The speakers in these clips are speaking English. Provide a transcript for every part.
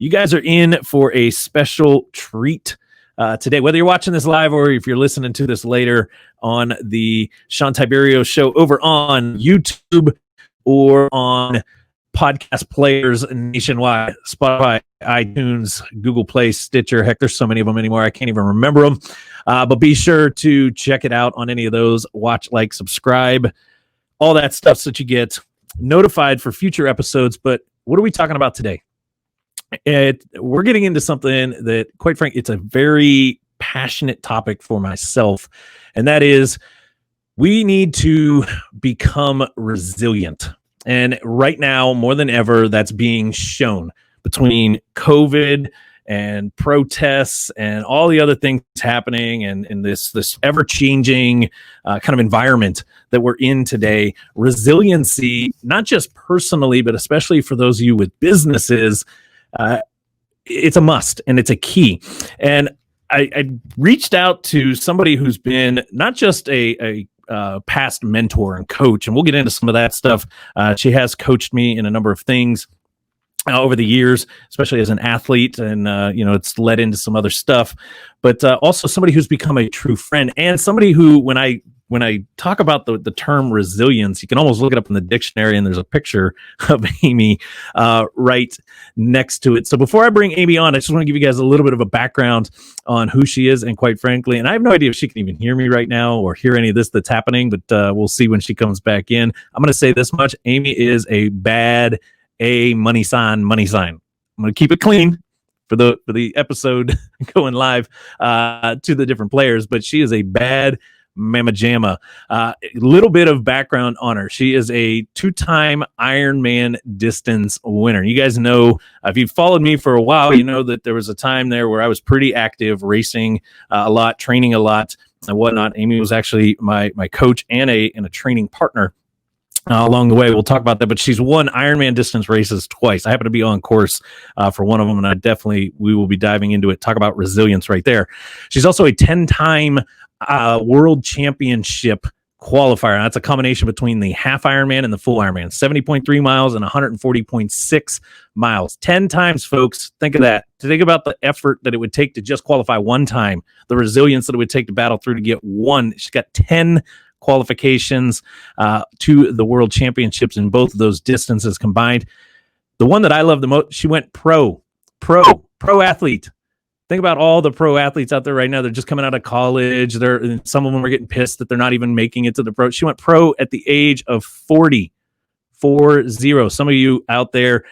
You guys are in for a special treat today. Whether you're watching this live or if you're listening to this later on the Sean Tiberio show over on YouTube or on podcast players nationwide, Spotify, iTunes, Google Play, Stitcher. Heck, there's so many of them anymore. I can't even remember them. But be sure to check it out on any of those. Watch, like, subscribe, all that stuff so that you get notified for future episodes. But what are we talking about today? We're getting into something that, quite frankly, it's a very passionate topic for myself. And that is, we need to become resilient. And right now, more than ever, that's being shown between COVID and protests and all the other things happening and in this ever-changing kind of environment that we're in today. Resiliency, not just personally, but especially for those of you with businesses, it's a must and it's a key. And I reached out to somebody who's been not just a past mentor and coach, and we'll get into some of that stuff. She has coached me in a number of things over the years, especially as an athlete, and it's led into some other stuff. But also somebody who's become a true friend, and somebody who, when I talk about the term resilience, you can almost look it up in the dictionary, and there's a picture of Amy right next to it. So before I bring Amy on, I just want to give you guys a little bit of a background on who she is, and quite frankly, and I have no idea if she can even hear me right now or hear any of this that's happening, but we'll see when she comes back in. I'm going to say this much. Amy is a bad money sign. I'm going to keep it clean for the episode going live to the different players, but she is a bad Mama Jamma. A little bit of background on her. She is a 2-time Ironman distance winner. You guys know, if you've followed me for a while, you know that there was a time there where I was pretty active, racing a lot, training a lot, and whatnot. Amy was actually my coach and a training partner along the way. We'll talk about that, but she's won Ironman distance races twice. I happen to be on course for one of them, and we will be diving into it. Talk about resilience right there. She's also a 10-time world championship qualifier. That's a combination between the half Ironman and the full Ironman, 70.3 miles and 140.6 miles. 10 times, folks. Think of that. To think about the effort that it would take to just qualify one time, the resilience that it would take to battle through to get one. She's got 10 qualifications to the world championships in both of those distances combined. The one that I love the most, she went pro athlete. Think about all the pro athletes out there right now. They're just coming out of college. Some of them are getting pissed that they're not even making it to the pro. She went pro at the age of 40. Some of you out there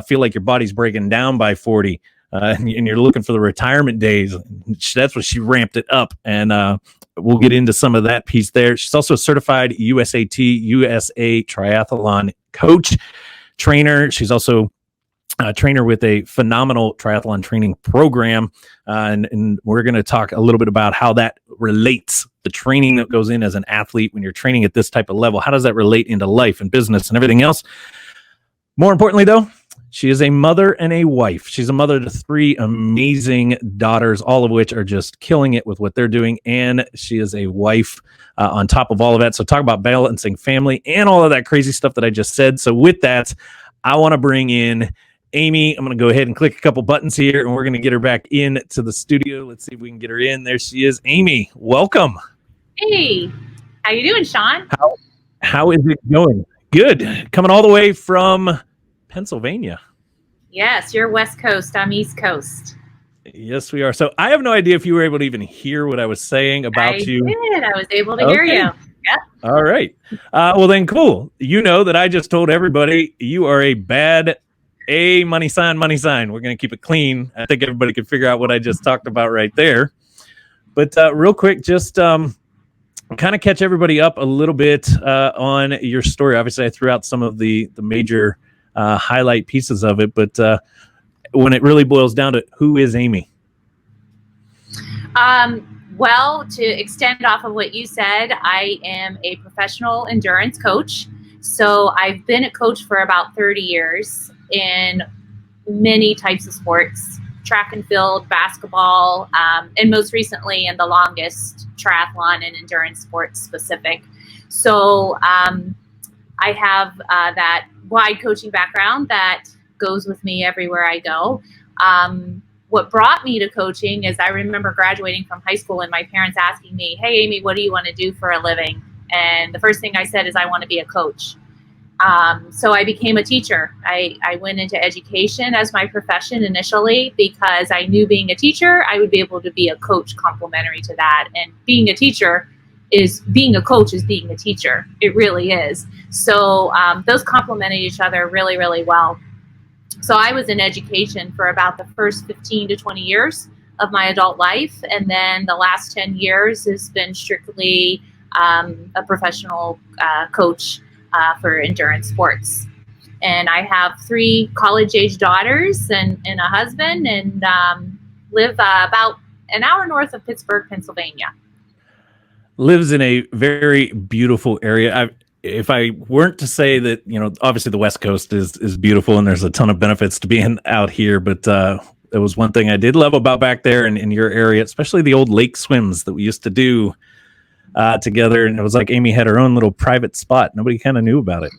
feel like your body's breaking down by 40, and you're looking for the retirement days. That's what she ramped it up, and we'll get into some of that piece there. She's also a certified USA triathlon coach, trainer. She's also a trainer with a phenomenal triathlon training program. And we're going to talk a little bit about how that relates, the training that goes in as an athlete when you're training at this type of level. How does that relate into life and business and everything else? More importantly, though, she is a mother and a wife. She's a mother to 3 amazing daughters, all of which are just killing it with what they're doing. And she is a wife on top of all of that. So talk about balancing family and all of that crazy stuff that I just said. So with that, I want to bring in Amy. I'm going to go ahead and click a couple buttons here, and we're going to get her back into the studio. Let's see if we can get her in. There she is. Amy, welcome. Hey, how you doing, Sean? How is it going? Good. Coming all the way from Pennsylvania. Yes, you're West Coast. I'm East Coast. Yes, we are. So I have no idea if you were able to even hear what I was saying about you. I did. I was able to hear you. Yeah. All right. Well, then cool. You know that I just told everybody you are a bad money sign. We're going to keep it clean. I think everybody can figure out what I just talked about right there. But real quick, just kind of catch everybody up a little bit on your story. Obviously, I threw out some of the major highlight pieces of it, but when it really boils down to who is Amy? Well, to extend off of what you said, I am a professional endurance coach. So I've been a coach for about 30 years in many types of sports, track and field, basketball, and most recently and the longest, triathlon and endurance sports specific. So I have that wide coaching background that goes with me everywhere I go. What brought me to coaching is I remember graduating from high school and my parents asking me, "Hey, Amy, what do you want to do for a living?" And the first thing I said is, "I want to be a coach." So I became a teacher. I went into education as my profession initially because I knew being a teacher, I would be able to be a coach complementary to that. And being a teacher is being a coach is being a teacher. It really is. So those complemented each other really, really well. So I was in education for about the first 15 to 20 years of my adult life. And then the last 10 years has been strictly a professional coach for endurance sports. And I have 3 college-age daughters and a husband, and live about an hour north of Pittsburgh, Pennsylvania. Lives in a very beautiful area. If I weren't to say that, obviously the West Coast is beautiful and there's a ton of benefits to being out here, but it was one thing I did love about back there in your area, especially the old lake swims that we used to do together. And it was like Amy had her own little private spot. Nobody kind of knew about it,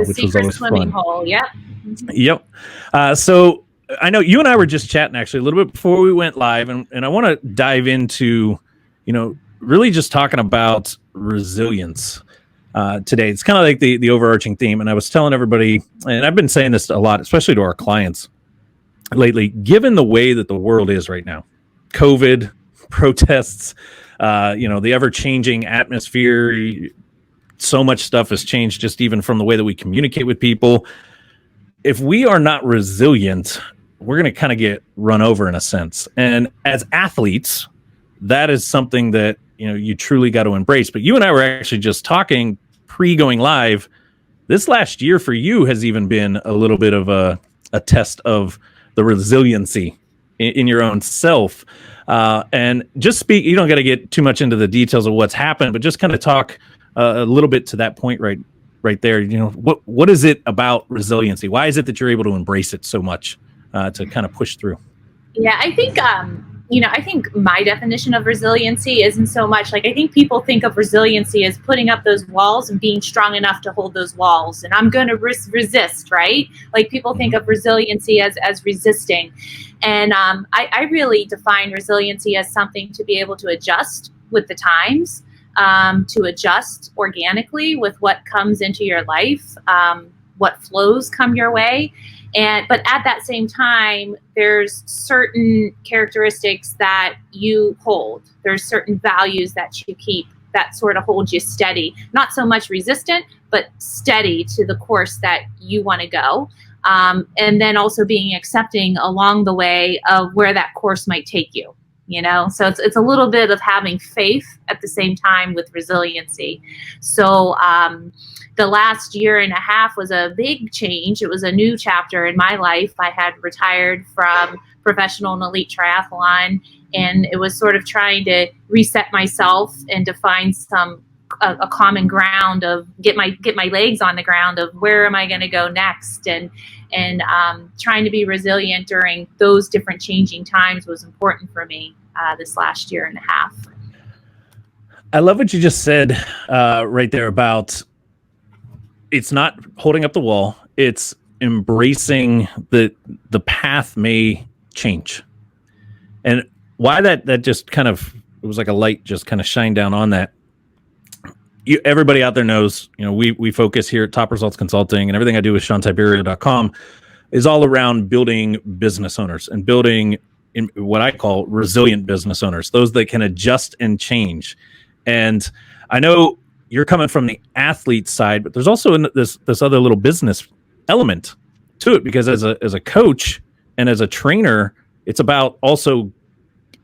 which was always swimming fun. Hole. Yep. Yep. So I know you and I were just chatting actually a little bit before we went live, and I want to dive into, really just talking about resilience today. It's kind of like the overarching theme. And I was telling everybody, and I've been saying this a lot, especially to our clients lately, given the way that the world is right now, COVID, protests, the ever-changing atmosphere, so much stuff has changed just even from the way that we communicate with people. If we are not resilient, we're going to kind of get run over in a sense. And as athletes, that is something that, you truly got to embrace. But you and I were actually just talking pre-going live. This last year for you has even been a little bit of a test of the resiliency in your own self. And just speak, you don't got to get too much into the details of what's happened, but just kind of talk a little bit to that point right there. What is it about resiliency? Why is it that you're able to embrace it so much to kind of push through? Yeah, I think, I think my definition of resiliency isn't so much I think people think of resiliency as putting up those walls and being strong enough to hold those walls. And I'm going to resist, right? Like people think of resiliency as resisting. And I really define resiliency as something to be able to adjust with the times, to adjust organically with what comes into your life, what flows come your way. But at that same time, there's certain characteristics that you hold. There's certain values that you keep that sort of hold you steady. Not so much resistant, but steady to the course that you want to go. And then also being accepting along the way of where that course might take you. So it's a little bit of having faith at the same time with resiliency. So the last year and a half was a big change. It was a new chapter in my life. I had retired from professional and elite triathlon, and it was sort of trying to reset myself and to find a common ground of get my legs on the ground of where am I going to go next, and trying to be resilient during those different changing times was important for me this last year and a half. I love what you just said right there about it's not holding up the wall. It's embracing the path may change. And why that just kind of, it was like a light just kind of shined down on that. Everybody out there knows, we focus here at Top Results Consulting, and everything I do with SeanTiberio.com is all around building business owners and building in what I call resilient business owners, those that can adjust and change. And I know you're coming from the athlete side, but there's also this other little business element to it, because as a coach and as a trainer, it's about also,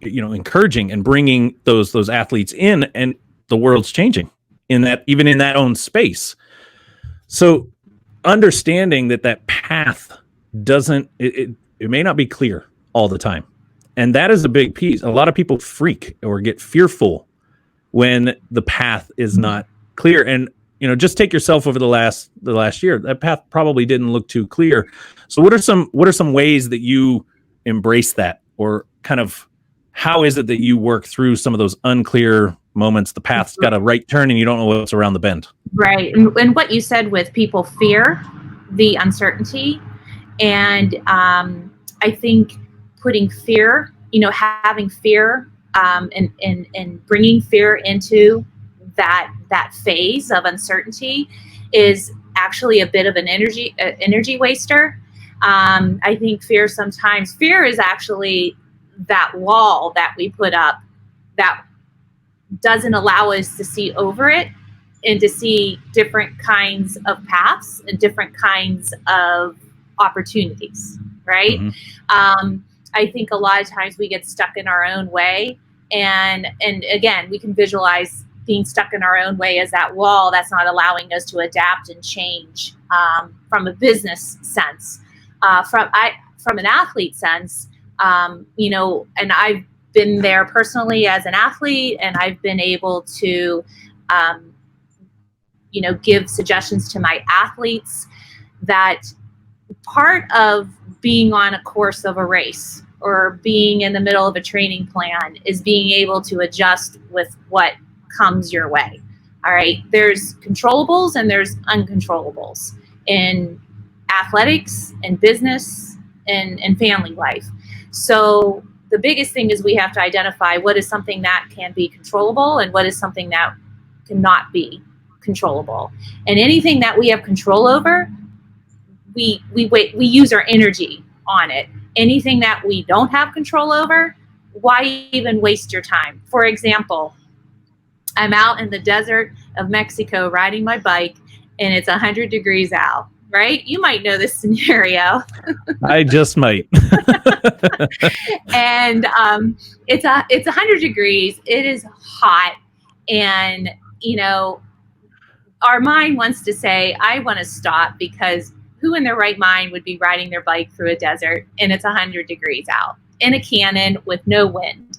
encouraging and bringing those athletes in, and the world's changing even in that own space. So understanding that path it may not be clear all the time. And that is a big piece. A lot of people freak or get fearful when the path is not clear. And, just take yourself over the last year. That path probably didn't look too clear. So what are some ways that you embrace that, or kind of how is it that you work through some of those unclear moments? The path's got a right turn and you don't know what's around the bend. Right. And what you said with people fear the uncertainty. And I think putting fear, having fear, and bringing fear into that phase of uncertainty is actually a bit of an energy waster. I think fear is actually that wall that we put up that doesn't allow us to see over it and to see different kinds of paths and different kinds of opportunities, right? Mm-hmm. I think a lot of times we get stuck in our own way, and again, we can visualize being stuck in our own way as that wall that's not allowing us to adapt and change, from a business sense, from an athlete sense, and I've been there personally as an athlete, and I've been able to, give suggestions to my athletes that part of being on a course of a race or being in the middle of a training plan is being able to adjust with what comes your way. All right. There's controllables and there's uncontrollables in athletics and business and family life. So the biggest thing is we have to identify what is something that can be controllable and what is something that cannot be controllable. And anything that we have control over, we use our energy on it. Anything that we don't have control over, why even waste your time? For example, I'm out in the desert of Mexico riding my bike, and it's 100 degrees out, right? You might know this scenario. I just might. And it's 100 degrees. It is hot, and our mind wants to say, I want to stop, because who in their right mind would be riding their bike through a desert and it's 100 degrees out in a cannon with no wind?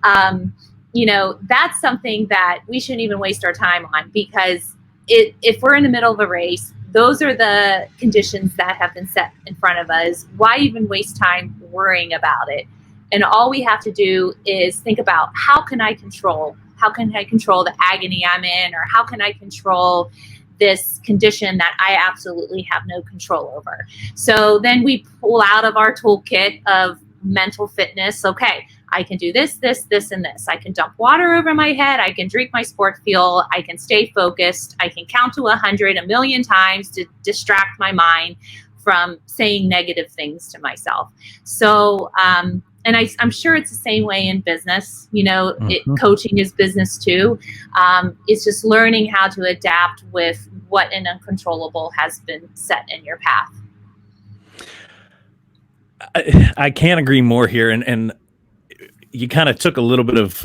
That's something that we shouldn't even waste our time on, because if we're in the middle of a race, those are the conditions that have been set in front of us. Why even waste time worrying about it? And all we have to do is think about, how can I control the agony I'm in, or how can I control this condition that I absolutely have no control over? So then we pull out of our toolkit of mental fitness. Okay, I can do this, this, this, and this. I can dump water over my head. I can drink my sport fuel. I can stay focused. I can count to 100 a million times to distract my mind from saying negative things to myself. So, and I'm sure it's the same way in business. Coaching is business too. It's just learning how to adapt with what an uncontrollable has been set in your path. I can't agree more here. And you kind of took a little bit of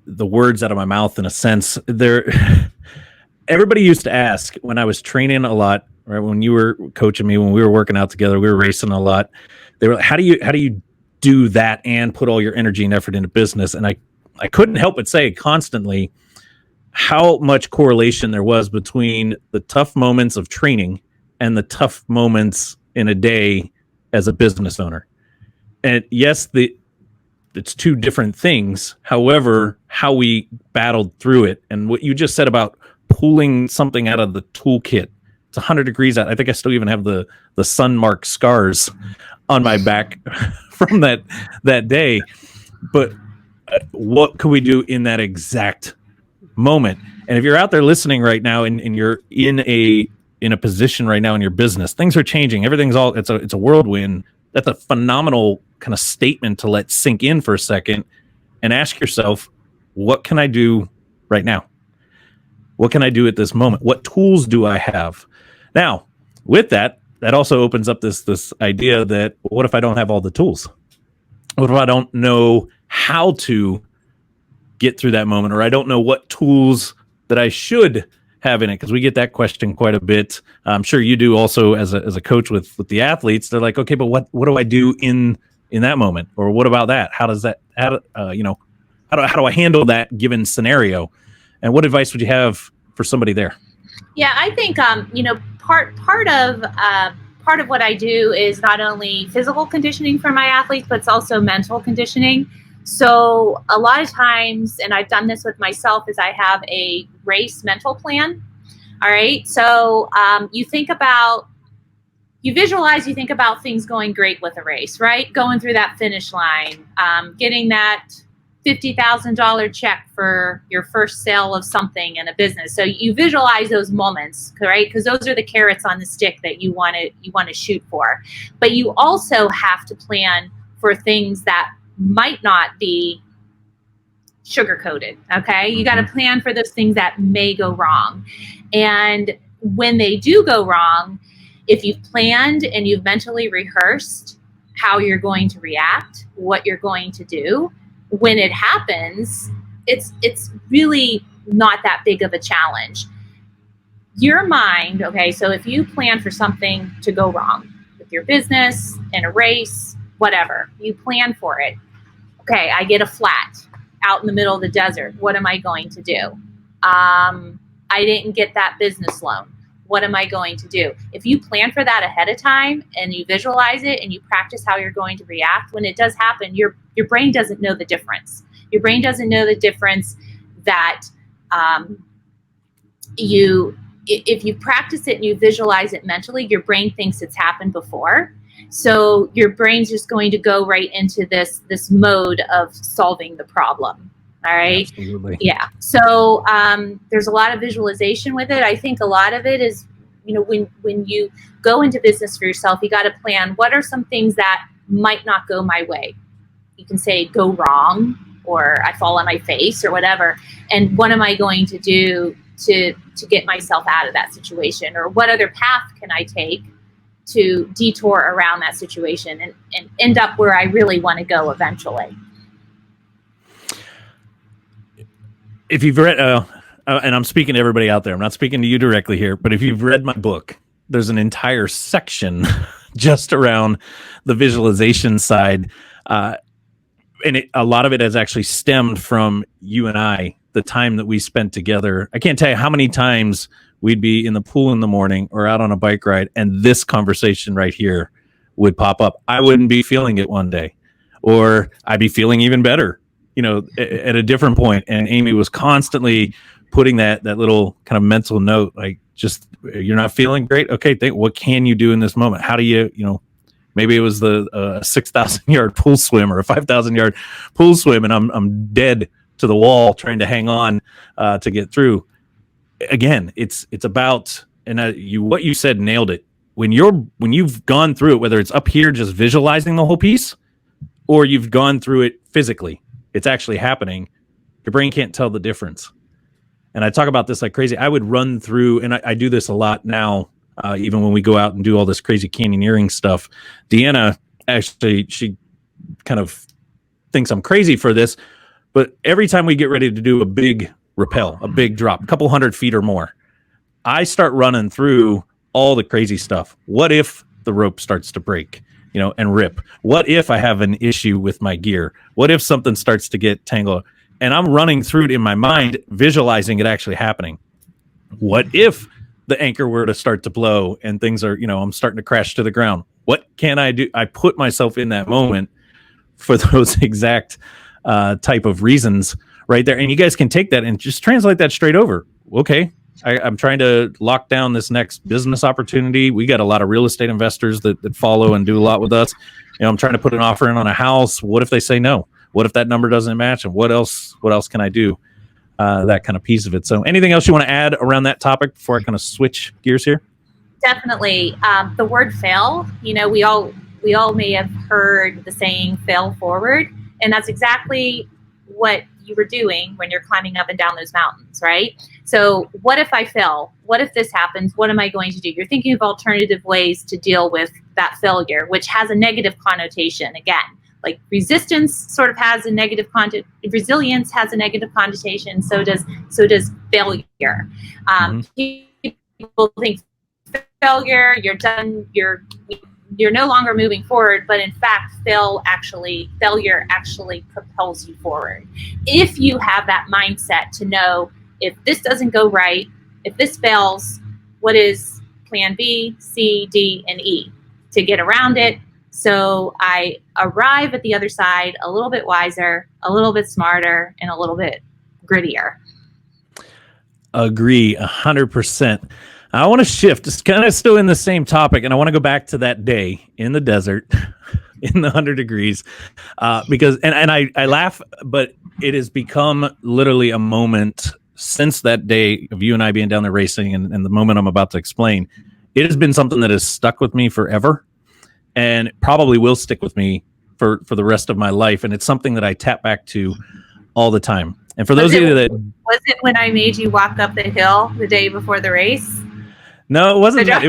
the words out of my mouth in a sense. Everybody used to ask when I was training a lot, right? When you were coaching me, when we were working out together, we were racing a lot. They were like, how do you do that and put all your energy and effort into business? And I couldn't help but say constantly how much correlation there was between the tough moments of training and the tough moments in a day as a business owner. And yes, it's two different things. However, how we battled through it, and what you just said about pulling something out of the toolkit. It's 100 degrees out. I think I still even have the sun marked scars on my back from that day. But what could we do in that exact moment? And if you're out there listening right now and you're in a position right now in your business, things are changing. It's a whirlwind. That's a phenomenal kind of statement to let sink in for a second and ask yourself, what can I do right now? What can I do at this moment? What tools do I have? Now, with that also opens up this idea that, what if I don't have all the tools? What if I don't know how to get through that moment, or I don't know what tools that I should have in it? Because we get that question quite a bit. I'm sure you do also as a coach with the athletes. They're like, okay, but what do I do in that moment? Or what about that? How do I handle that given scenario? And what advice would you have for somebody there? Yeah, I think part of what I do is not only physical conditioning for my athletes, but it's also mental conditioning. So a lot of times, and I've done this with myself, is I have a race mental plan. All right. So you think about you visualize, you think about things going great with a race, right? Going through that finish line, getting that $50,000 check for your first sale of something in a business. So you visualize those moments, right? Because those are the carrots on the stick that you want to shoot for. But you also have to plan for things that might not be sugar coated. Okay, you got to plan for those things that may go wrong, and when they do go wrong, if you've planned and you've mentally rehearsed how you're going to react, what you're going to do when it happens, it's really not that big of a challenge. Your mind, okay, so if you plan for something to go wrong with your business, in a race, whatever, you plan for it. Okay, I get a flat out in the middle of the desert. What am I going to do? I didn't get that business loan. What am I going to do? If you plan for that ahead of time and you visualize it and you practice how you're going to react, when it does happen, your brain doesn't know the difference. Your brain doesn't know the difference that if you practice it and you visualize it mentally, your brain thinks it's happened before. So your brain's just going to go right into this mode of solving the problem. All right. Absolutely. Yeah. So there's a lot of visualization with it. I think a lot of it is, when you go into business for yourself, you got to plan what are some things that might not go my way. You can say go wrong, or I fall on my face, or whatever. And what am I going to do to get myself out of that situation? Or what other path can I take to detour around that situation and end up where I really want to go eventually? If you've read, and I'm speaking to everybody out there, I'm not speaking to you directly here, but if you've read my book, there's an entire section just around the visualization side. And a lot of it has actually stemmed from you and I, the time that we spent together. I can't tell you how many times we'd be in the pool in the morning or out on a bike ride, and this conversation right here would pop up. I wouldn't be feeling it one day, or I'd be feeling even better, at a different point. And Amy was constantly putting that little kind of mental note, like, just, you're not feeling great. Okay, what can you do in this moment? How do you, maybe it was the 6,000 yard pool swim or a 5,000 yard pool swim, and I'm dead to the wall trying to hang on to get through. Again, it's about, and what you said nailed it. When you've gone through it, whether it's up here just visualizing the whole piece, or you've gone through it physically, it's actually happening. Your brain can't tell the difference. And I talk about this like crazy. I would run through, and I do this a lot now, even when we go out and do all this crazy canyoneering stuff. Deanna, actually, she kind of thinks I'm crazy for this, but every time we get ready to do a big rappel, a big drop, a couple 100 feet or more, I start running through all the crazy stuff. What if the rope starts to break, and rip? What if I have an issue with my gear? What if something starts to get tangled? And I'm running through it in my mind, visualizing it actually happening. What if the anchor were to start to blow and things are, I'm starting to crash to the ground? What can I do? I put myself in that moment for those exact type of reasons right there. And you guys can take that and just translate that straight over. Okay, I'm trying to lock down this next business opportunity. We got a lot of real estate investors that follow and do a lot with us. I'm trying to put an offer in on a house. What if they say no? What if that number doesn't match? And what else can I do? That kind of piece of it. So anything else you want to add around that topic before I kind of switch gears here? Definitely. The word fail, we all may have heard the saying fail forward. And that's exactly what you were doing when you're climbing up and down those mountains, right? So what if I fail? What if this happens? What am I going to do? You're thinking of alternative ways to deal with that failure, which has a negative connotation. Again, like resistance sort of has a negative resilience has a negative connotation. So does failure. People think failure, you're done, you're no longer moving forward, but in fact, failure actually propels you forward. If you have that mindset to know, if this doesn't go right, if this fails, what is plan B, C, D, and E to get around it? So I arrive at the other side a little bit wiser, a little bit smarter, and a little bit grittier. Agree 100%. I want to shift. It's kind of still in the same topic, and I want to go back to that day in the desert, in the 100 degrees, because I laugh, but it has become literally a moment since that day of you and I being down there racing, and the moment I'm about to explain. It has been something that has stuck with me forever, and probably will stick with me for the rest of my life. And it's something that I tap back to all the time. And for those of you that was it when I made you walk up the hill the day before the race? No, it wasn't that.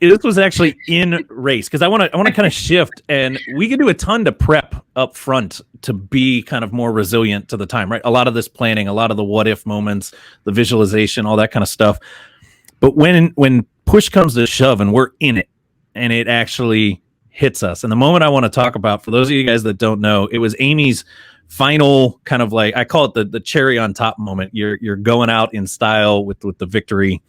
This was actually in race, because I want to kind of shift, and we can do a ton to prep up front to be kind of more resilient to the time, right? A lot of this planning, a lot of the what if moments, the visualization, all that kind of stuff. But when push comes to shove and we're in it and it actually hits us, and the moment I want to talk about, for those of you guys that don't know, it was Amy's final kind of like, I call it the cherry on top moment. You're going out in style with the victory.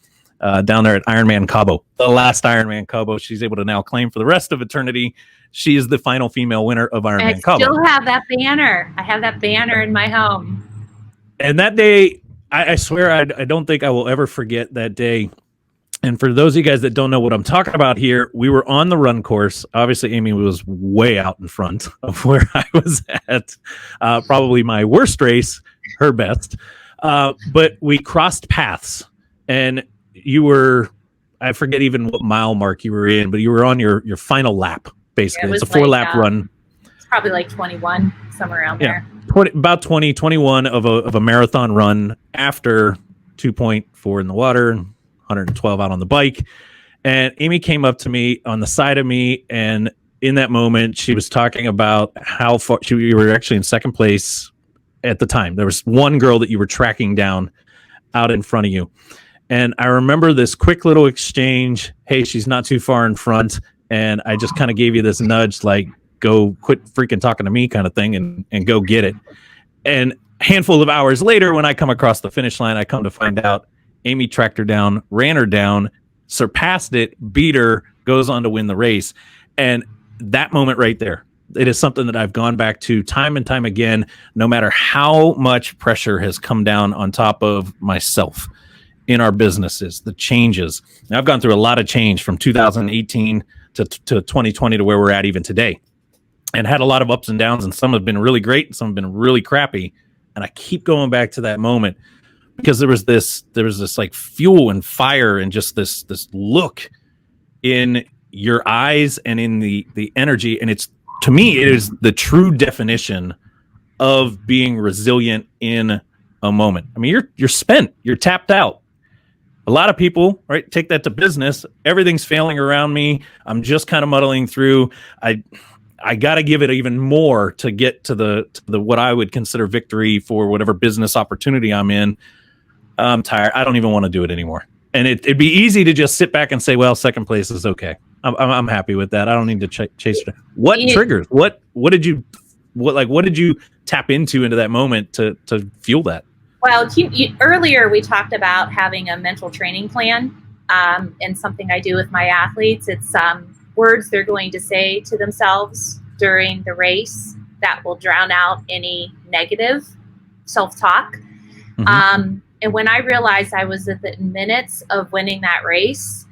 Down there at Ironman Cabo, the last Ironman Cabo. She's able to now claim for the rest of eternity she is the final female winner of Ironman Cabo. I still have that banner. I have that banner in my home. And that day, I swear, I don't think I will ever forget that day. And for those of you guys that don't know what I'm talking about here, we were on the run course. Obviously, Amy was way out in front of where I was at. Probably my worst race, her best. But we crossed paths, and you were, I forget even what mile mark you were in, but you were on your final lap, basically. It's a 4-lap run. It's probably like 21, somewhere around there. About 21 of a marathon run after 2.4 in the water, 112 out on the bike. And Amy came up to me on the side of me, and in that moment, she was talking about how far you were actually in second place at the time. There was one girl that you were tracking down out in front of you. And I remember this quick little exchange. Hey, she's not too far in front. And I just kind of gave you this nudge, like, go quit freaking talking to me kind of thing, and go get it. And a handful of hours later, when I come across the finish line, I come to find out Amy tracked her down, ran her down, surpassed it, beat her, goes on to win the race. And that moment right there, it is something that I've gone back to time and time again, no matter how much pressure has come down on top of myself in our businesses, the changes. Now, I've gone through a lot of change from 2018 to 2020 to where we're at even today, and had a lot of ups and downs, and some have been really great, and some have been really crappy. And I keep going back to that moment because there was this like fuel and fire and just this look in your eyes and in the energy. And it's, to me, it is the true definition of being resilient in a moment. I mean, you're spent, you're tapped out. A lot of people, right, take that to business. Everything's failing around me. I'm just kind of muddling through. I got to give it even more to get to the what I would consider victory for whatever business opportunity I'm in. I'm tired. I don't even want to do it anymore. And it'd be easy to just sit back and say, well, second place is okay. I'm happy with that. I don't need to chase it. What triggers? What did you tap into that moment to fuel that? Well, earlier we talked about having a mental training plan, and something I do with my athletes. It's words they're going to say to themselves during the race that will drown out any negative self-talk. Mm-hmm. And when I realized I was at the minutes of winning that race,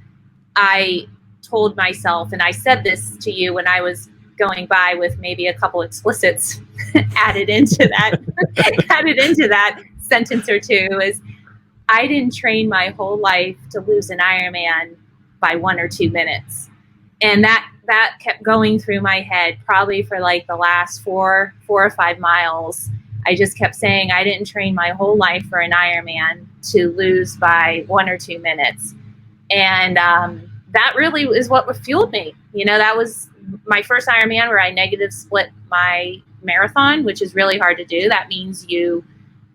I told myself, and I said this to you when I was going by with maybe a couple explicits added into that sentence or two, is I didn't train my whole life to lose an Ironman by 1 or 2 minutes. And that kept going through my head probably for like the last 4 or 5 miles. I just kept saying I didn't train my whole life for an Ironman to lose by 1 or 2 minutes. And that really is what fueled me. You know, that was my first Ironman where I negative split my marathon, which is really hard to do. That means you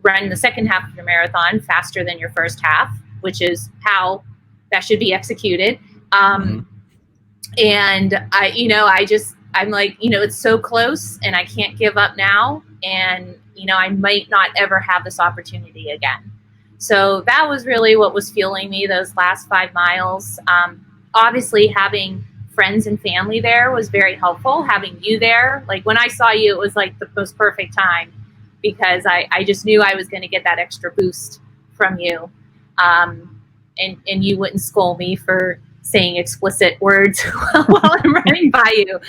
run the second half of your marathon faster than your first half, which is how that should be executed. And I'm like, it's so close and I can't give up now. And, I might not ever have this opportunity again. So that was really what was fueling me those last 5 miles. Obviously having friends and family there was very helpful. Having you there, like when I saw you, it was like the most perfect time because I just knew I was going to get that extra boost from you. and you wouldn't scold me for saying explicit words while I'm running by you.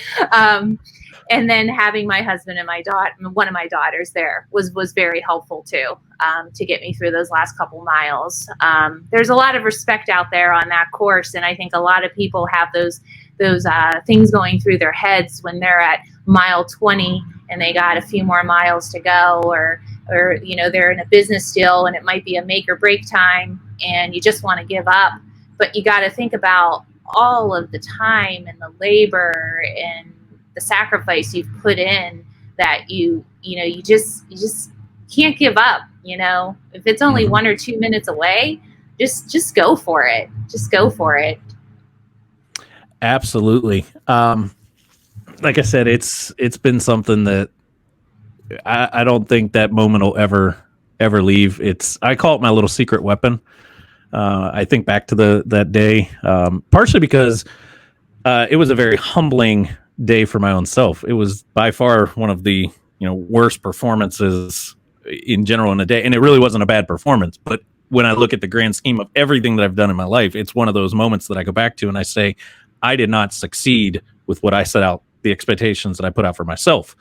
And then having my husband and one of my daughters there was very helpful too, to get me through those last couple miles. There's a lot of respect out there on that course, and I think a lot of people have those things going through their heads when they're at mile 20 and they got a few more miles to go, or they're in a business deal and it might be a make or break time and you just want to give up. But you got to think about all of the time and the labor and the sacrifice you've put in, that you just can't give up. If it's only 1 or 2 minutes away, just go for it. Just go for it. Absolutely. Like I said, it's been something that I don't think that moment will ever leave. I call it my little secret weapon. I think back to that day, partially because it was a very humbling day for my own self. It was by far one of the worst performances in general in a day, and it really wasn't a bad performance. But when I look at the grand scheme of everything that I've done in my life, it's one of those moments that I go back to and I say, I did not succeed with what I set out, the expectations that I put out for myself.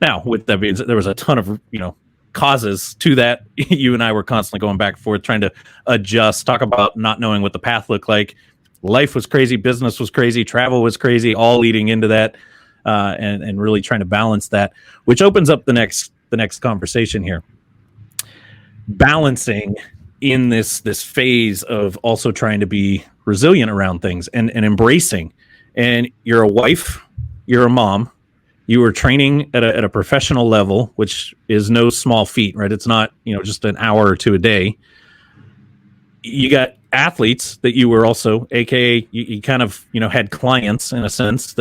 Now, with that being said, there was a ton of causes to that. You and I were constantly going back and forth, trying to adjust, talk about not knowing what the path looked like. Life was crazy, business was crazy, travel was crazy, all leading into that, and really trying to balance that, which opens up the next conversation here. Balancing in this phase of also trying to be resilient around things and embracing. And you're a wife, you're a mom, you were training at a professional level, which is no small feat, right? It's not just an hour or two a day. You got athletes that you were also, aka you kind of had clients in a sense.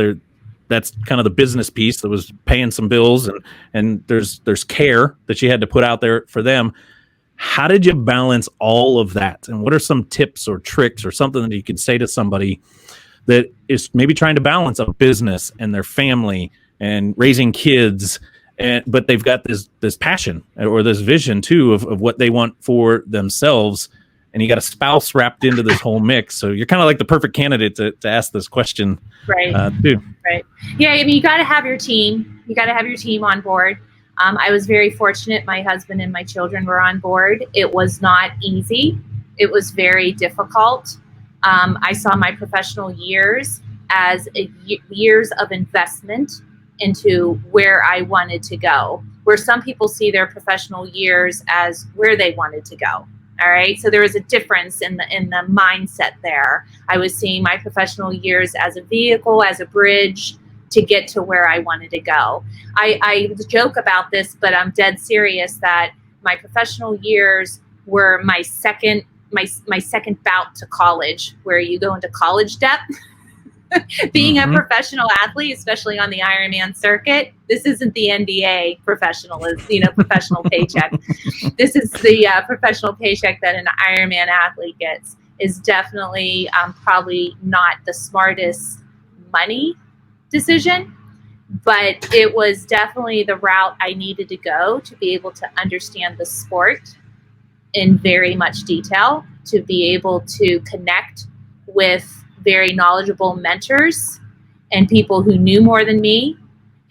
That's kind of the business piece that was paying some bills, and there's care that you had to put out there for them. How did you balance all of that? And what are some tips or tricks or something that you could say to somebody that is maybe trying to balance a business and their family and raising kids, but they've got this passion or this vision too of what they want for themselves, and you got a spouse wrapped into this whole mix? So you're kind of like the perfect candidate to ask this question, right? Too. Right. Yeah, I mean, you got to have your team. You got to have your team on board. I was very fortunate. My husband and my children were on board. It was not easy. It was very difficult. I saw my professional years as years of investment into where I wanted to go, where some people see their professional years as where they wanted to go. All right. So there was a difference in the mindset there. I was seeing my professional years as a vehicle, as a bridge to get to where I wanted to go. I joke about this, but I'm dead serious that my professional years were my second bout to college, where you go into college debt. Being a professional athlete, especially on the Ironman circuit, this isn't the NBA professional paycheck. This is the professional paycheck that an Ironman athlete gets. Is definitely probably not the smartest money decision, but it was definitely the route I needed to go to be able to understand the sport in very much detail, to be able to connect with very knowledgeable mentors and people who knew more than me.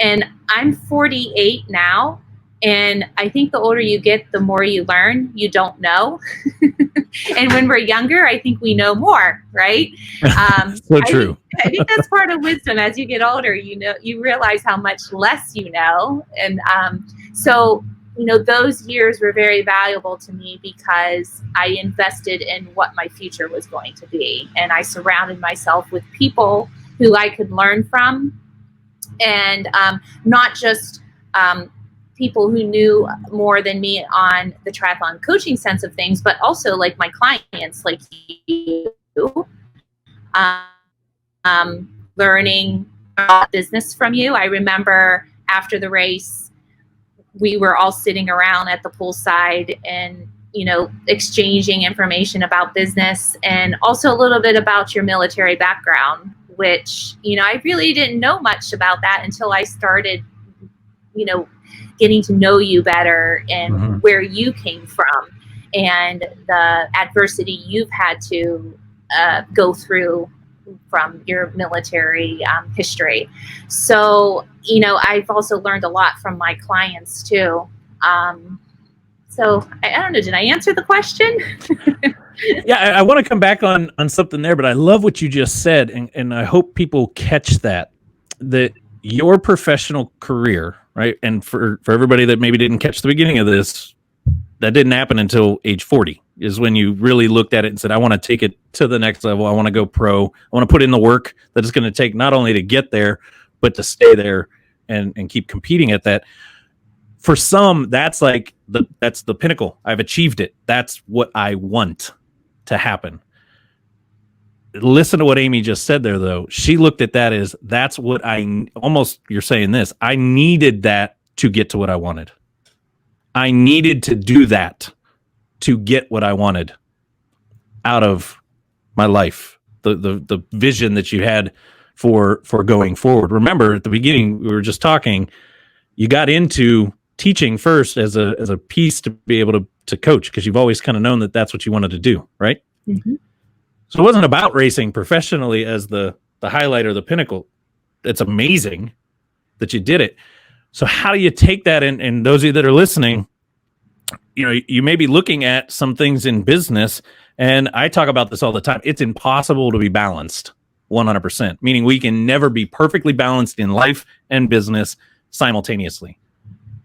And I'm 48 now, and I think the older you get, the more you learn you don't know. And when we're younger, I think we know more, right? So true. I think that's part of wisdom. As you get older, you realize how much less you know. And so those years were very valuable to me because I invested in what my future was going to be. And I surrounded myself with people who I could learn from, and not just people who knew more than me on the triathlon coaching sense of things, but also like my clients, like you, learning business from you. I remember after the race, we were all sitting around at the poolside and, exchanging information about business, and also a little bit about your military background, which, I really didn't know much about that until I started, getting to know you better and where you came from. and the adversity you've had to go through from your military history. So, I've also learned a lot from my clients too. So I don't know, did I answer the question? Yeah, I want to come back on something there, but I love what you just said, and I hope people catch that your professional career, right? And for everybody that maybe didn't catch the beginning of this, that didn't happen until age 40 is when you really looked at it and said, I want to take it to the next level. I want to go pro. I want to put in the work that it's going to take not only to get there, but to stay there and keep competing at that. For some, that's like that's the pinnacle. I've achieved it. That's what I want to happen. Listen to what Amy just said there, though. She looked at that as that's what you're saying this. I needed that to get to what I wanted. I needed to do that to get what I wanted out of my life. The vision that you had for going forward. Remember, at the beginning, we were just talking, you got into teaching first as a piece to be able to coach, because you've always kind of known that that's what you wanted to do, right? Mm-hmm. So it wasn't about racing professionally as the highlight or the pinnacle. It's amazing that you did it. So how do you take that, and those of you that are listening, you may be looking at some things in business, and I talk about this all the time. It's impossible to be balanced 100%, meaning we can never be perfectly balanced in life and business simultaneously.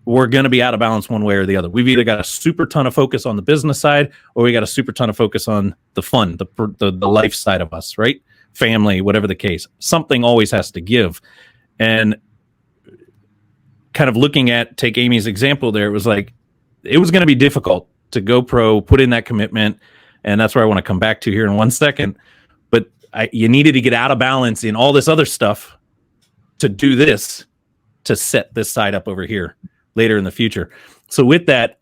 We're going to be out of balance one way or the other. We've either got a super ton of focus on the business side, or we got a super ton of focus on the fun, the life side of us, right? Family, whatever the case. Something always has to give. And kind of looking at, take Amy's example there, it was like, it was going to be difficult to go pro, put in that commitment. And that's where I want to come back to here in one second. But you needed to get out of balance in all this other stuff to do this, to set this side up over here later in the future. So with that,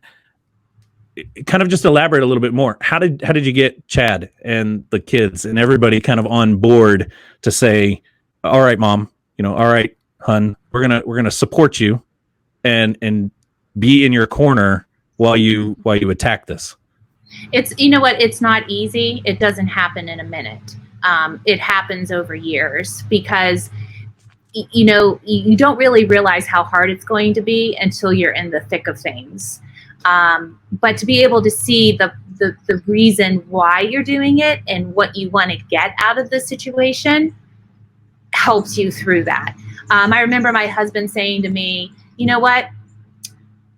kind of just elaborate a little bit more. How did you get Chad and the kids and everybody kind of on board to say, all right, Mom, all right, hun, we're gonna support you and be in your corner while you attack this? It's, it's not easy. It doesn't happen in a minute. It happens over years, because you don't really realize how hard it's going to be until you're in the thick of things. But to be able to see the reason why you're doing it and what you want to get out of the situation helps you through that. I remember my husband saying to me, you know what?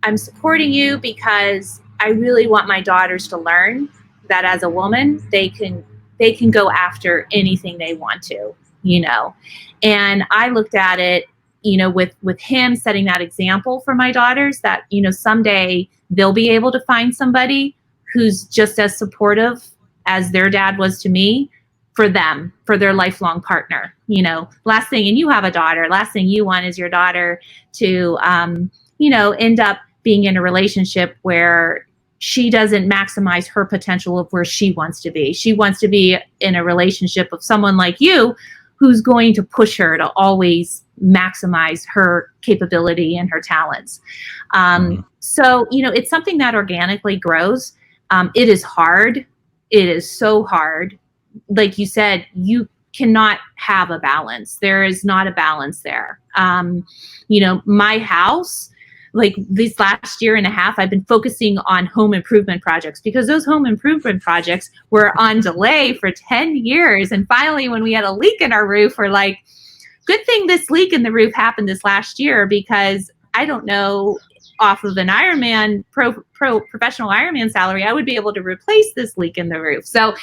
I'm supporting you because I really want my daughters to learn that as a woman, they can go after anything they want to, And I looked at it, with him setting that example for my daughters, that, someday they'll be able to find somebody who's just as supportive as their dad was to me, for them, for their lifelong partner. Last thing, and you have a daughter, last thing you want is your daughter to, end up being in a relationship where she doesn't maximize her potential of where she wants to be. She wants to be in a relationship of someone like you, who's going to push her to always maximize her capability and her talents. So, it's something that organically grows. It is hard. It is so hard. Like you said, you cannot have a balance. There is not a balance there. My house, like this last year and a half, I've been focusing on home improvement projects, because those home improvement projects were on delay for 10 years. And finally, when we had a leak in our roof, we're like, good thing this leak in the roof happened this last year, because I don't know, off of an Ironman professional Ironman salary, I would be able to replace this leak in the roof. So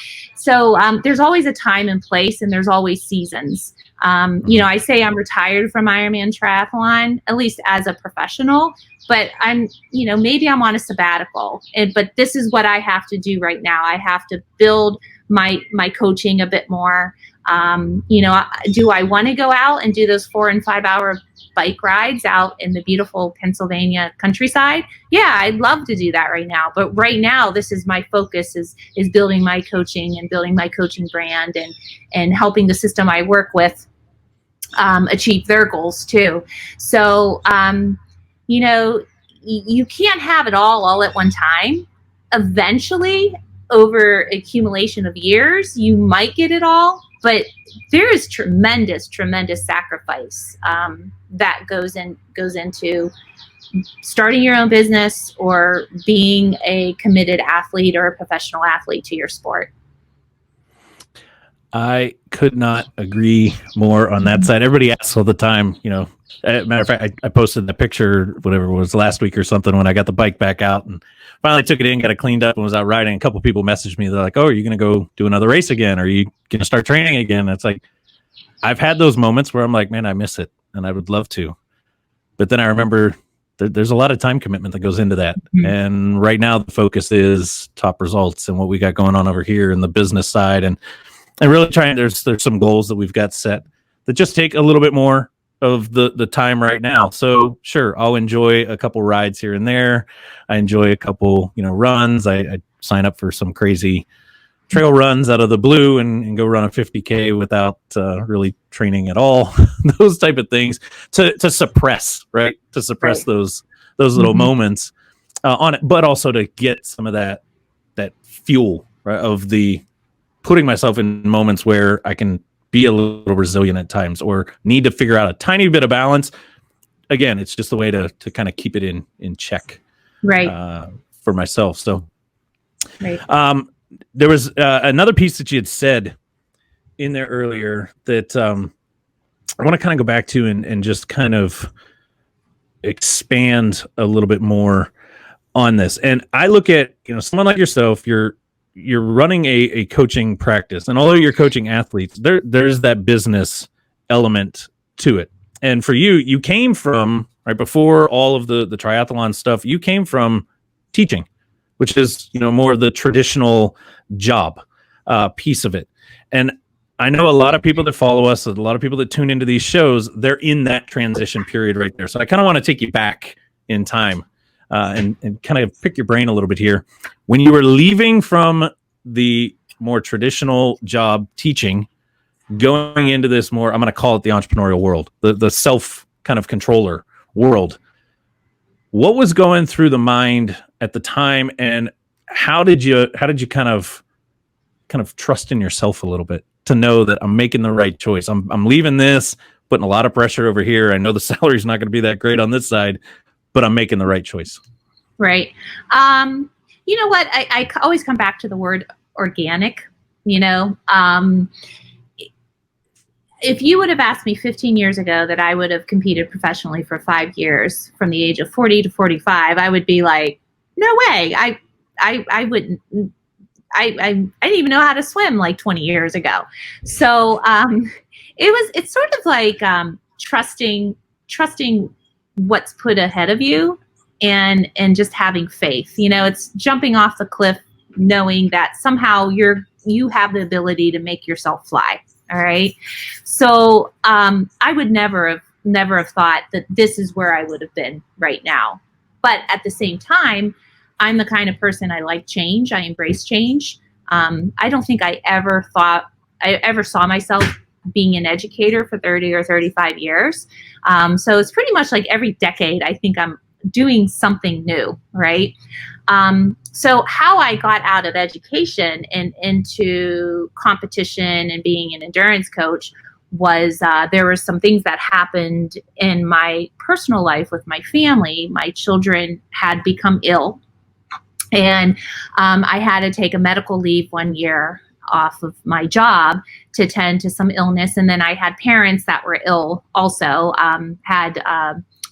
there's always a time and place, and there's always seasons. I say I'm retired from Ironman triathlon, at least as a professional, but I'm, maybe I'm on a sabbatical, but this is what I have to do right now. I have to build my coaching a bit more. Do I want to go out and do those 4 and 5 hour bike rides out in the beautiful Pennsylvania countryside? Yeah, I'd love to do that right now. But right now, this is my focus is building my coaching and building my coaching brand and helping the system I work with achieve their goals too. So, you can't have it all at one time. eventually, over accumulation of years, you might get it all, but there is tremendous sacrifice that goes into starting your own business or being a committed athlete or a professional athlete to your sport. I could not agree more on that side. Everybody asks all the time, matter of fact, I posted the picture, whatever it was last week or something, when I got the bike back out and finally took it in, got it cleaned up and was out riding. A couple people messaged me. They're like, "Oh, are you going to go do another race again? Are you going to start training again?" It's like, I've had those moments where I'm like, man, I miss it and I would love to. But then I remember there's a lot of time commitment that goes into that. Mm-hmm. And right now the focus is top results and what we got going on over here in the business side. And really trying, there's some goals that we've got set that just take a little bit more of the time right now. So sure, I'll enjoy a couple rides here and there. I enjoy a couple, runs. I sign up for some crazy trail runs out of the blue and go run a 50K without really training at all. Those type of things to suppress, right? To suppress those little moments on it, but also to get some of that fuel, right, of the putting myself in moments where I can be a little resilient at times or need to figure out a tiny bit of balance. Again, it's just a way to kind of keep it in check, right? For myself. So, right. There was another piece that you had said in there earlier that I want to kind of go back to and just kind of expand a little bit more on this. And I look at, someone like yourself, you're running a coaching practice, and although you're coaching athletes, there's that business element to it. And for you came from, right before all of the triathlon stuff, you came from teaching, which is, more of the traditional job piece of it. And I know a lot of people that follow us, a lot of people that tune into these shows, they're in that transition period right there. So I kind of want to take you back in time and kind of pick your brain a little bit here. When you were leaving from the more traditional job teaching, going into this more, I'm going to call it the entrepreneurial world, the self kind of controller world, what was going through the mind at the time, and how did you kind of trust in yourself a little bit to know that I'm making the right choice? I'm leaving this, putting a lot of pressure over here. I know the salary's not going to be that great on this side, but I'm making the right choice. Right. You know what? I always come back to the word organic. If you would have asked me 15 years ago that I would have competed professionally for 5 years from the age of 40 to 45, I would be like, no way. I wouldn't. I didn't even know how to swim like 20 years ago. So it's sort of like trusting what's put ahead of you and just having faith. It's jumping off the cliff knowing that somehow you have the ability to make yourself fly. All right. So I would never have thought that this is where I would have been right now. But at the same time, I'm the kind of person, I like change. I embrace change. I don't think I ever saw myself being an educator for 30 or 35 years. So it's pretty much like every decade, I think I'm doing something new, right? So how I got out of education and into competition and being an endurance coach was there were some things that happened in my personal life with my family. My children had become ill, and I had to take a medical leave 1 year off of my job to tend to some illness. And then I had parents that were ill also, had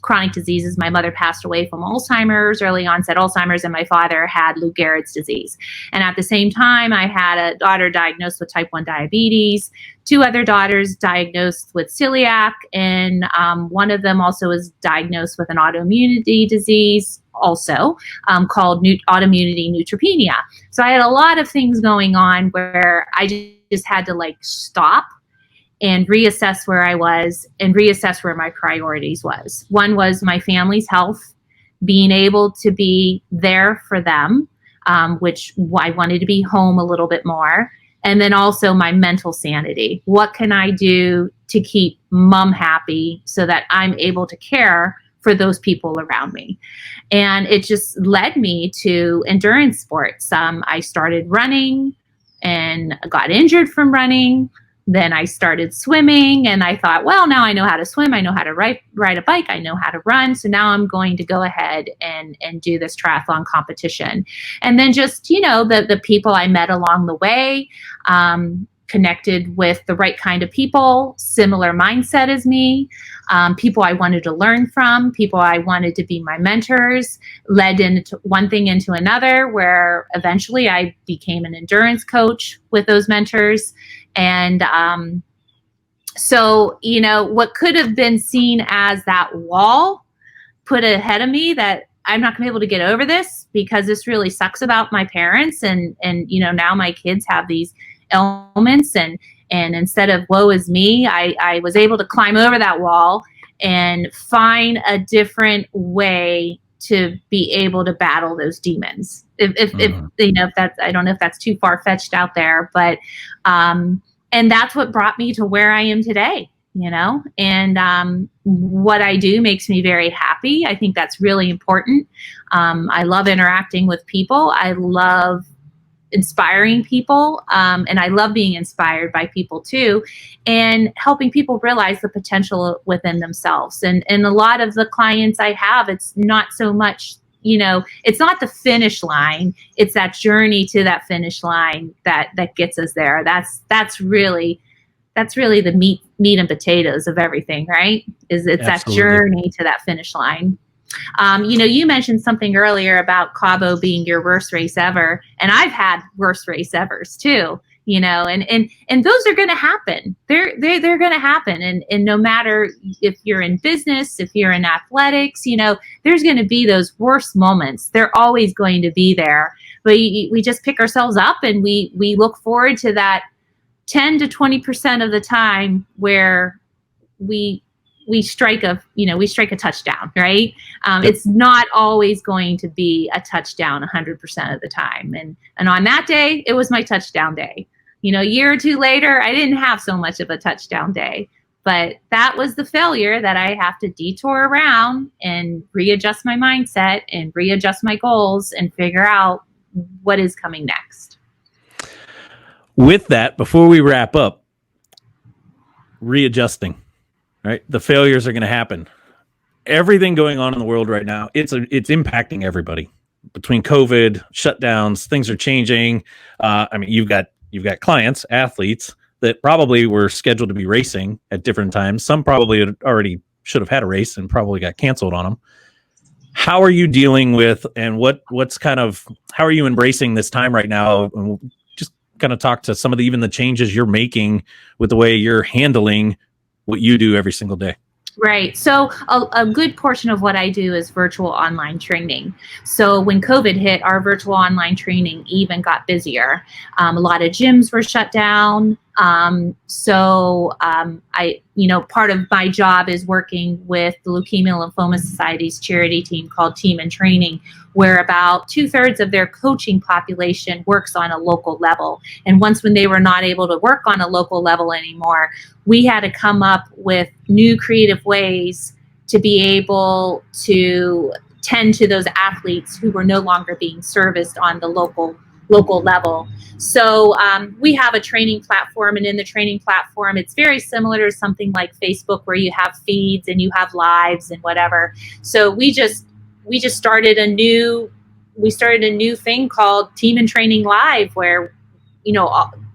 chronic diseases. My mother passed away from Alzheimer's, early onset Alzheimer's, and my father had Lou Gehrig's disease. And at the same time, I had a daughter diagnosed with type 1 diabetes, 2 other daughters diagnosed with celiac, and one of them also was diagnosed with an autoimmunity disease also called autoimmunity neutropenia. So I had a lot of things going on where I just had to stop and reassess where I was and reassess where my priorities was. One was my family's health, being able to be there for them, which I wanted to be home a little bit more. And then also my mental sanity. What can I do to keep mom happy so that I'm able to care for those people around me. And it just led me to endurance sports. I started running and got injured from running. Then I started swimming, and I thought, well, now I know how to swim. I know how to ride a bike. I know how to run. So now I'm going to go ahead and do this triathlon competition. And then just, the people I met along the way, connected with the right kind of people, similar mindset as me, people I wanted to learn from, people I wanted to be my mentors, led into one thing into another, where eventually I became an endurance coach with those mentors. And so, what could have been seen as that wall put ahead of me that I'm not going to be able to get over this because this really sucks about my parents. And now my kids have these ailments, and instead of woe is me, I was able to climb over that wall and find a different way to be able to battle those demons. If that's, I don't know if that's too far fetched out there, but and that's what brought me to where I am today, and what I do makes me very happy. I think that's really important. I love interacting with people. I love inspiring people, and I love being inspired by people too, and helping people realize the potential within themselves. And a lot of the clients I have, it's not so much, it's not the finish line, it's that journey to that finish line that gets us there. That's really the meat and potatoes of everything, right? It's Absolutely. That journey to that finish line. You mentioned something earlier about Cabo being your worst race ever, and I've had worst race evers too. And those are going to happen. They're going to happen, and no matter if you're in business, if you're in athletics, there's going to be those worst moments. They're always going to be there. But we just pick ourselves up, and we look forward to that 10 to 20% of the time where we strike a touchdown, right? It's not always going to be a touchdown 100% of the time. And on that day, it was my touchdown day. A year or two later, I didn't have so much of a touchdown day, but that was the failure that I have to detour around and readjust my mindset and readjust my goals and figure out what is coming next. With that, before we wrap up, readjusting. Right, the failures are going to happen. Everything going on in the world right now, it's impacting everybody. Between COVID, shutdowns, things are changing. You've got clients, athletes that probably were scheduled to be racing at different times. Some probably already should have had a race and probably got canceled on them. How are you dealing with, and how are you embracing this time right now? And we'll just kind of talk to some of even the changes you're making with the way you're handling what you do every single day. Right. So a good portion of what I do is virtual online training. So when COVID hit, our virtual online training even got busier. A lot of gyms were shut down. Part of my job is working with the Leukemia Lymphoma Society's charity team called Team in Training, where about 2/3 of their coaching population works on a local level. And when they were not able to work on a local level anymore, we had to come up with new creative ways to be able to tend to those athletes who were no longer being serviced on the local level. So we have a training platform, and in the training platform, it's very similar to something like Facebook, where you have feeds and you have lives and whatever. So we just started a new thing called Team in Training Live, where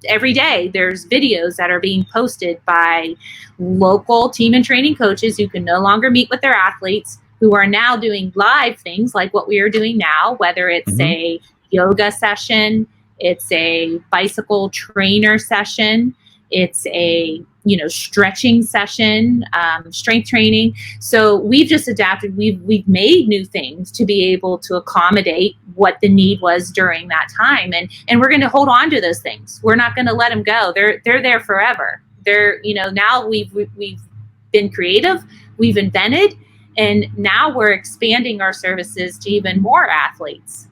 every day there's videos that are being posted by local team and training coaches who can no longer meet with their athletes, who are now doing live things like what we are doing now, whether it's a yoga session, it's a bicycle trainer session, it's a stretching session, strength training. So we've just adapted. We've made new things to be able to accommodate what the need was during that time, and we're going to hold on to those things. We're not going to let them go. They're there forever. Now we've been creative, we've invented, and now we're expanding our services to even more athletes.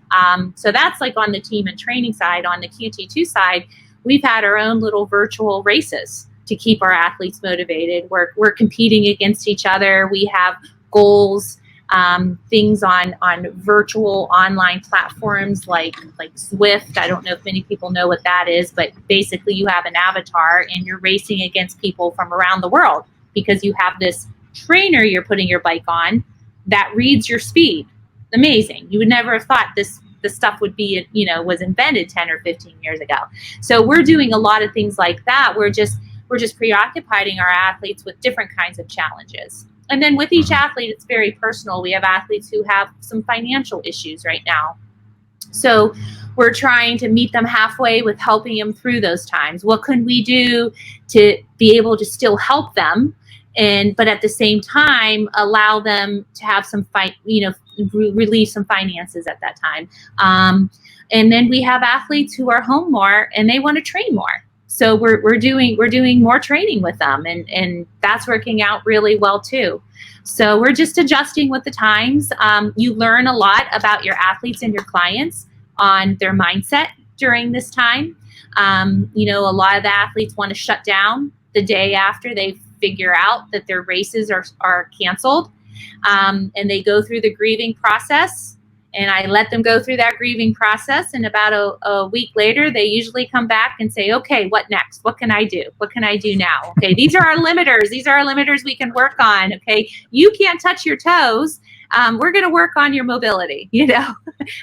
So that's like on the team and training side. On the QT2 side, we've had our own little virtual races to keep our athletes motivated. We're competing against each other. We have goals things on virtual online platforms like Zwift. I don't know if many people know what that is, but basically you have an avatar and you're racing against people from around the world because you have this trainer you're putting your bike on that reads your speed. Amazing. You would never have thought this stuff would be, was invented 10 or 15 years ago. So we're doing a lot of things like that. We're just preoccupying our athletes with different kinds of challenges. And then with each athlete, it's very personal. We have athletes who have some financial issues right now. So we're trying to meet them halfway with helping them through those times. What can we do to be able to still help them, but at the same time allow them to have some relieve some finances at that time. And then we have athletes who are home more and they want to train more. So we're doing more training with them, and that's working out really well too. So we're just adjusting with the times. You learn a lot about your athletes and your clients on their mindset during this time. A lot of the athletes want to shut down the day after they figure out that their races are canceled, and they go through the grieving process. And I let them go through that grieving process. And about a week later, they usually come back and say, okay, what next? What can I do? What can I do now? Okay, these are our limiters. These are our limiters we can work on. Okay, you can't touch your toes. We're going to work on your mobility,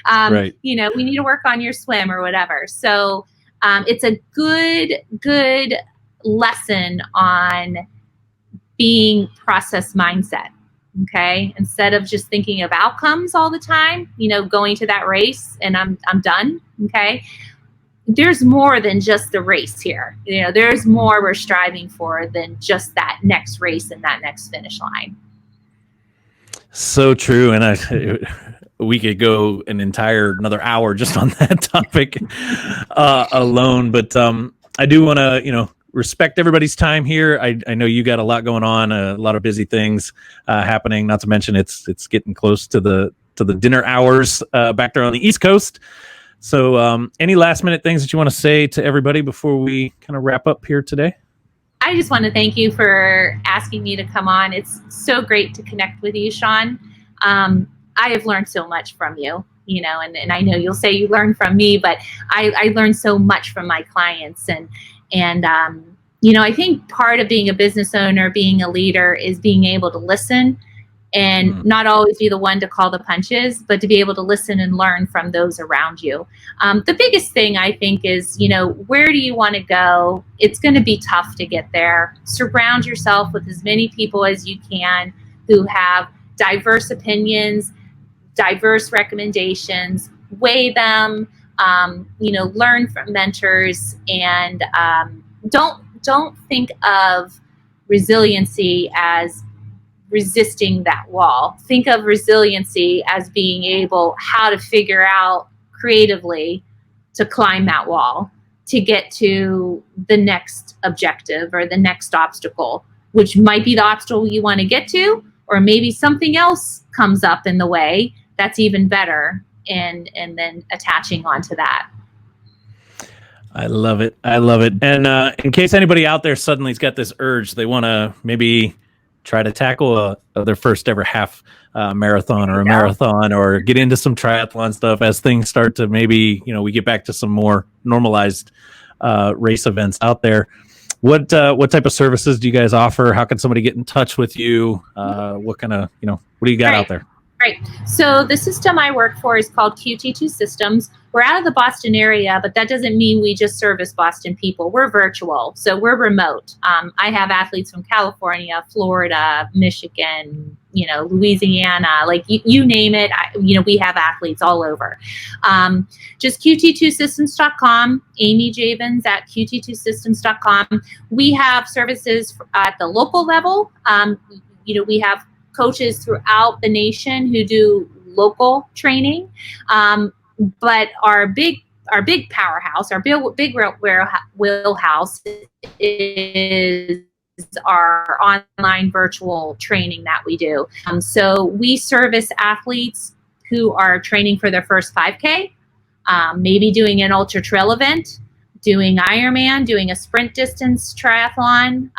Right. We need to work on your swim or whatever. So it's a good lesson on being process mindset. Okay. Instead of just thinking of outcomes all the time, going to that race and I'm done. Okay. There's more than just the race here. There's more we're striving for than just that next race and that next finish line. So true. And we could go another hour just on that topic alone. But I do want to, respect everybody's time here. I know you got a lot going on, a lot of busy things happening. Not to mention it's getting close to the dinner hours back there on the East Coast. So any last minute things that you want to say to everybody before we kind of wrap up here today? I just want to thank you for asking me to come on. It's so great to connect with you, Sean. I have learned so much from you, and I know you'll say you learned from me, but I learned so much from my clients. And I think part of being a business owner, being a leader, is being able to listen and not always be the one to call the punches, but to be able to listen and learn from those around you. The biggest thing I think is, where do you want to go? It's going to be tough to get there. Surround yourself with as many people as you can who have diverse opinions, diverse recommendations, weigh them, learn from mentors, and don't think of resiliency as resisting that wall. Think of resiliency as being able how to figure out creatively to climb that wall to get to the next objective or the next obstacle, which might be the obstacle you want to get to, or maybe something else comes up in the way that's even better, and then attaching onto that. I love it. And in case anybody out there suddenly's got this urge, they want to maybe try to tackle their first ever half marathon or a marathon, or get into some triathlon stuff as things start to maybe, we get back to some more normalized race events out there. What type of services do you guys offer? How can somebody get in touch with you? What kind of, what do you got out there? Right. So the system I work for is called QT2 Systems. We're out of the Boston area, but that doesn't mean we just service Boston people. We're virtual, so we're remote. I have athletes from California, Florida, Michigan, Louisiana, like you name it. We have athletes all over. Just QT2systems.com, Amy Javins at QT2systems.com. We have services at the local level. We have coaches throughout the nation who do local training, but our big powerhouse, our big wheelhouse is our online virtual training that we do. So we service athletes who are training for their first 5K, maybe doing an ultra trail event, doing Ironman, doing a sprint distance triathlon,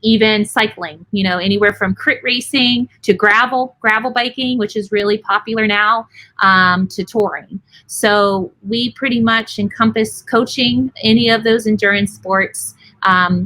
even cycling, anywhere from crit racing to gravel biking, which is really popular now, to touring. So we pretty much encompass coaching any of those endurance sports.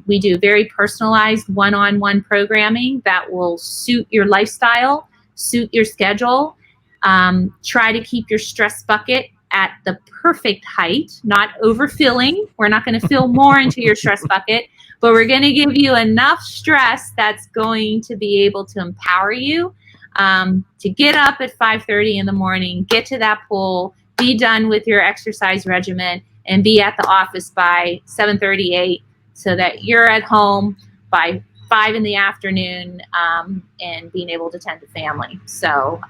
We do very personalized one-on-one programming that will suit your lifestyle, suit your schedule. Try to keep your stress bucket at the perfect height, not overfilling. We're not going to fill more into your stress bucket, but we're going to give you enough stress that's going to be able to empower you to get up at 5:30 in the morning, get to that pool, be done with your exercise regimen, and be at the office by 7:38 so that you're at home by 5 in the afternoon and being able to tend to family. So,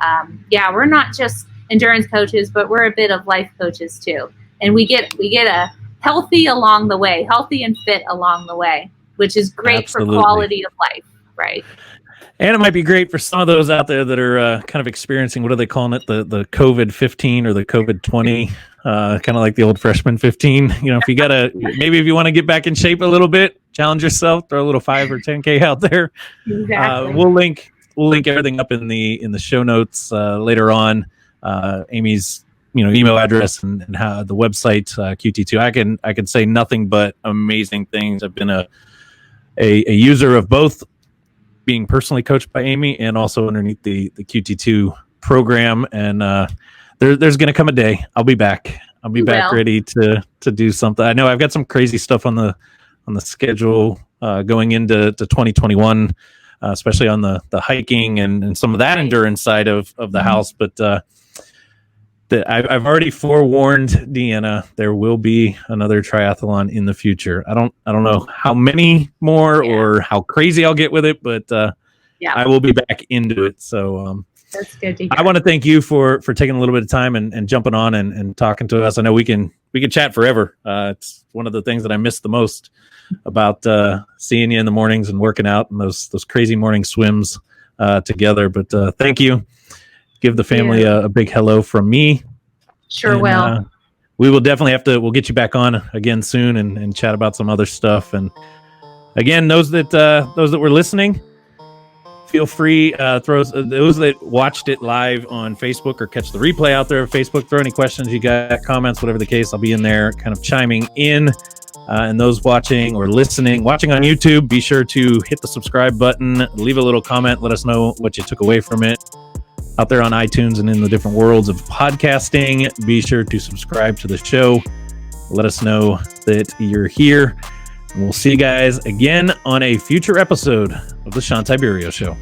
we're not just endurance coaches, but we're a bit of life coaches too. And we get a healthy and fit along the way, which is great Absolutely. For quality of life, right? And it might be great for some of those out there that are kind of experiencing, what are they calling it? The COVID-15 or the COVID-20, kind of like the old freshman 15. If you maybe if you want to get back in shape a little bit, challenge yourself, throw a little 5 or 10K out there. Exactly. We'll link everything up in the show notes later on. Amy's email address and how the website QT2. I can say nothing but amazing things. I've been a user of both, being personally coached by Amy and also underneath the QT2 program. And there's going to come a day I'll be back. I'll be back ready to do something. I know I've got some crazy stuff on the schedule going into 2021, especially on the hiking and some of that endurance side of the house. But I've already forewarned Deanna, there will be another triathlon in the future. I don't know how many more or how crazy I'll get with it, but I will be back into it. So that's good to hear. I want to thank you for taking a little bit of time and jumping on and talking to us. I know we can chat forever. It's one of the things that I miss the most about seeing you in the mornings and working out and those crazy morning swims together. But thank you. Give the family a big hello from me. Sure will. We will definitely we'll get you back on again soon and chat about some other stuff. And again, those that were listening, feel free, those that watched it live on Facebook or catch the replay out there on Facebook, throw any questions you got, comments, whatever the case. I'll be in there kind of chiming in. And those watching on YouTube, be sure to hit the subscribe button, leave a little comment, let us know what you took away from it. Out there on iTunes and in the different worlds of podcasting, be sure to subscribe to the show. Let us know that you're here. And we'll see you guys again on a future episode of the Sean Tiberio Show.